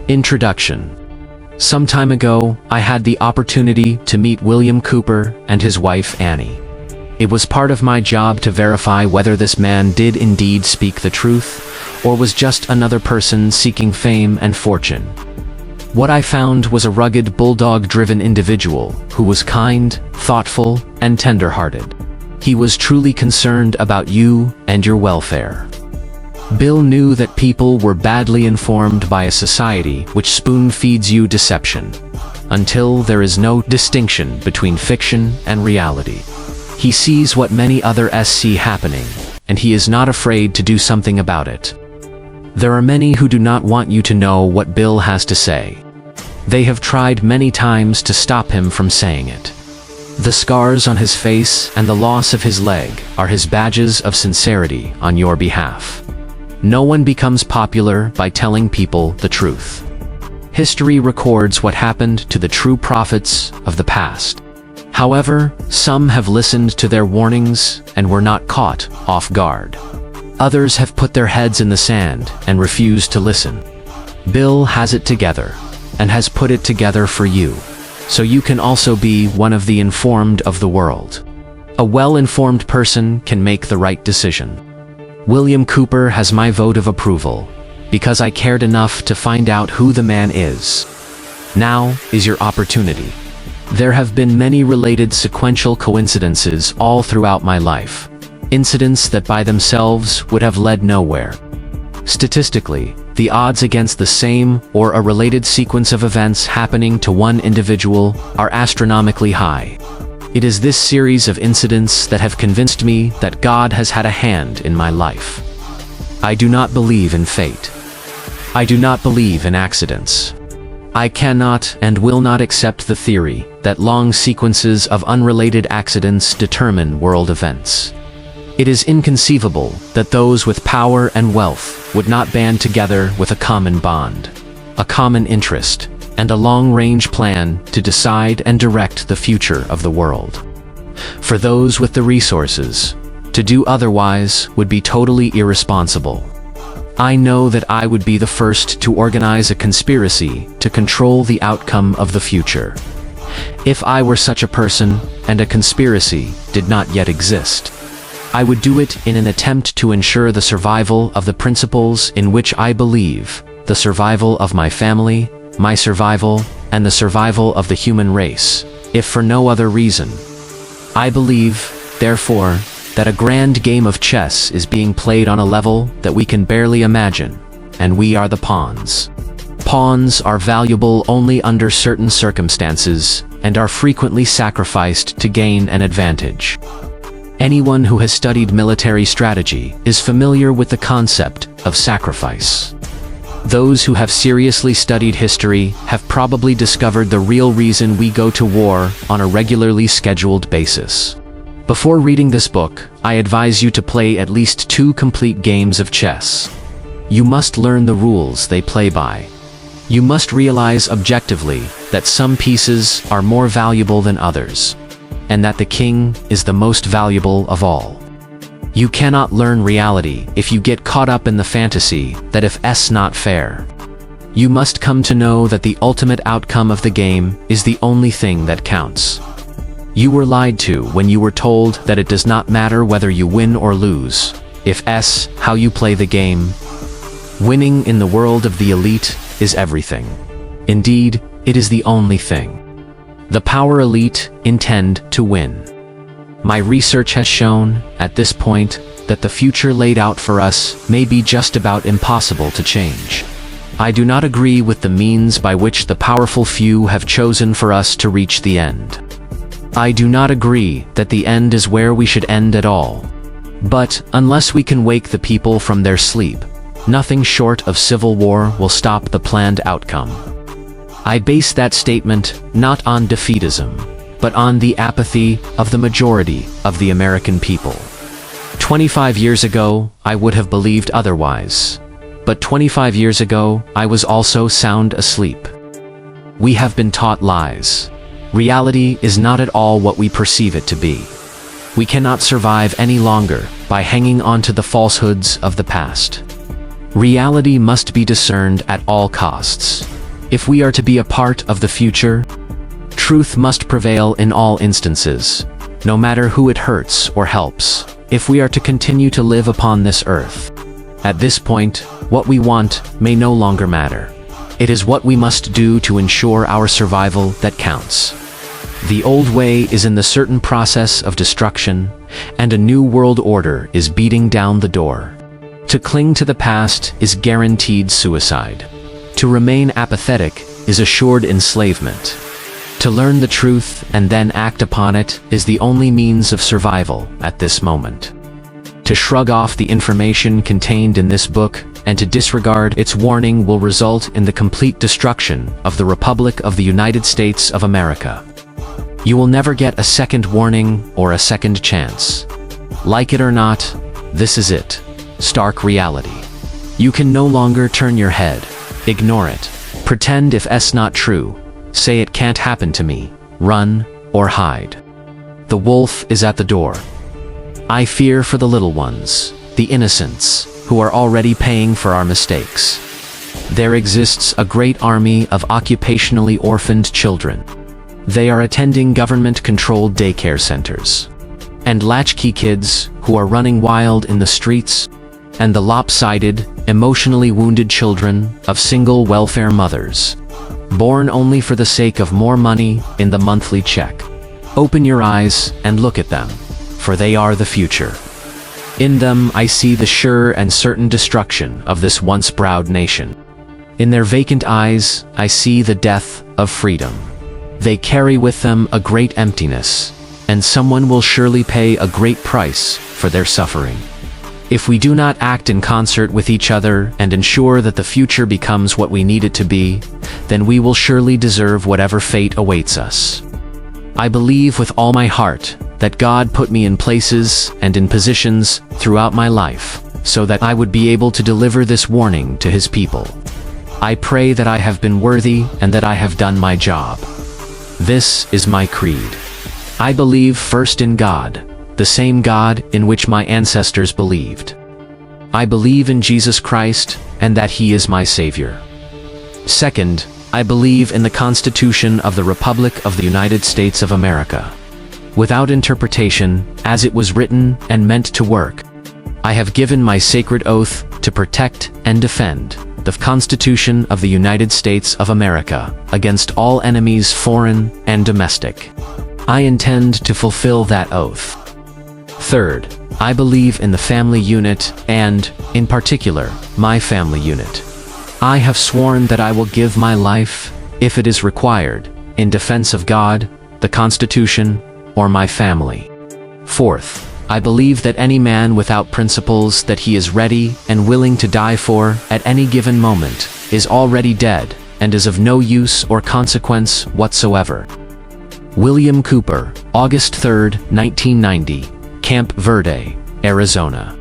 Introduction. Some time ago, I had the opportunity to meet William Cooper and his wife Annie. It was part of my job to verify whether this man did indeed speak the truth, or was just another person seeking fame and fortune. What I found was a rugged, bulldog-driven individual who was kind, thoughtful, and tender-hearted. He was truly concerned about you and your welfare. Bill knew that people were badly informed by a society which spoon-feeds you deception, until there is no distinction between fiction and reality. He sees what many others see happening, and he is not afraid to do something about it. There are many who do not want you to know what Bill has to say. They have tried many times to stop him from saying it. The scars on his face and the loss of his leg are his badges of sincerity on your behalf. No one becomes popular by telling people the truth. History records what happened to the true prophets of the past. However, some have listened to their warnings and were not caught off guard. Others have put their heads in the sand and refused to listen. Bill has it together, and has put it together for you, so you can also be one of the informed of the world. A well-informed person can make the right decision. William Cooper has my vote of approval, because I cared enough to find out who the man is. Now is your opportunity. There have been many related sequential coincidences all throughout my life, incidents that by themselves would have led nowhere. Statistically, the odds against the same or a related sequence of events happening to one individual are astronomically high. It is this series of incidents that have convinced me that God has had a hand in my life. I do not believe in fate. I do not believe in accidents. I cannot and will not accept the theory that long sequences of unrelated accidents determine world events. It is inconceivable that those with power and wealth would not band together with a common bond, a common interest, and a long-range plan to decide and direct the future of the world. For those with the resources, to do otherwise would be totally irresponsible. I know that I would be the first to organize a conspiracy to control the outcome of the future. If I were such a person, and a conspiracy did not yet exist, I would do it in an attempt to ensure the survival of the principles in which I believe, the survival of my family, my survival, and the survival of the human race, if for no other reason. I believe, therefore, that a grand game of chess is being played on a level that we can barely imagine, and we are the pawns. Pawns are valuable only under certain circumstances, and are frequently sacrificed to gain an advantage. Anyone who has studied military strategy is familiar with the concept of sacrifice. Those who have seriously studied history have probably discovered the real reason we go to war on a regularly scheduled basis. Before reading this book, I advise you to play at least 2 complete games of chess. You must learn the rules they play by. You must realize objectively that some pieces are more valuable than others, and that the king is the most valuable of all. You cannot learn reality if you get caught up in the fantasy that if it's not fair. You must come to know that the ultimate outcome of the game is the only thing that counts. You were lied to when you were told that it does not matter whether you win or lose, if it's how you play the game. Winning in the world of the elite is everything. Indeed, it is the only thing. The power elite intend to win. My research has shown, at this point, that the future laid out for us may be just about impossible to change. I do not agree with the means by which the powerful few have chosen for us to reach the end. I do not agree that the end is where we should end at all. But, unless we can wake the people from their sleep, nothing short of civil war will stop the planned outcome. I base that statement not on defeatism, but on the apathy of the majority of the American people. 25 years ago, I would have believed otherwise. But 25 years ago, I was also sound asleep. We have been taught lies. Reality is not at all what we perceive it to be. We cannot survive any longer by hanging on to the falsehoods of the past. Reality must be discerned at all costs. If we are to be a part of the future, truth must prevail in all instances, no matter who it hurts or helps, if we are to continue to live upon this earth. At this point, what we want may no longer matter. It is what we must do to ensure our survival that counts. The old way is in the certain process of destruction, and a new world order is beating down the door. To cling to the past is guaranteed suicide. To remain apathetic is assured enslavement. To learn the truth and then act upon it is the only means of survival at this moment. To shrug off the information contained in this book and to disregard its warning will result in the complete destruction of the Republic of the United States of America. You will never get a second warning or a second chance. Like it or not, this is it. Stark reality. You can no longer turn your head, ignore it, pretend if it's not true, say it can't happen to me, run, or hide. The wolf is at the door. I fear for the little ones, the innocents, who are already paying for our mistakes. There exists a great army of occupationally orphaned children. They are attending government-controlled daycare centers. And latchkey kids who are running wild in the streets, and the lopsided, emotionally wounded children of single welfare mothers, born only for the sake of more money in the monthly check. Open your eyes and look at them, for they are the future. In them I see the sure and certain destruction of this once proud nation. In their vacant eyes I see the death of freedom. They carry with them a great emptiness, and someone will surely pay a great price for their suffering. If we do not act in concert with each other and ensure that the future becomes what we need it to be, then we will surely deserve whatever fate awaits us. I believe with all my heart that God put me in places and in positions throughout my life, so that I would be able to deliver this warning to His people. I pray that I have been worthy and that I have done my job. This is my creed. I believe first in God, the same God in which my ancestors believed. I believe in Jesus Christ and that He is my Savior. Second, I believe in the Constitution of the Republic of the United States of America. Without interpretation, as it was written and meant to work, I have given my sacred oath to protect and defend the Constitution of the United States of America against all enemies, foreign and domestic. I intend to fulfill that oath. Third, I believe in the family unit and, in particular, my family unit. I have sworn that I will give my life, if it is required, in defense of God, the Constitution, or my family. Fourth, I believe that any man without principles that he is ready and willing to die for at any given moment is already dead and is of no use or consequence whatsoever. William Cooper, August 3, 1990, Camp Verde, Arizona.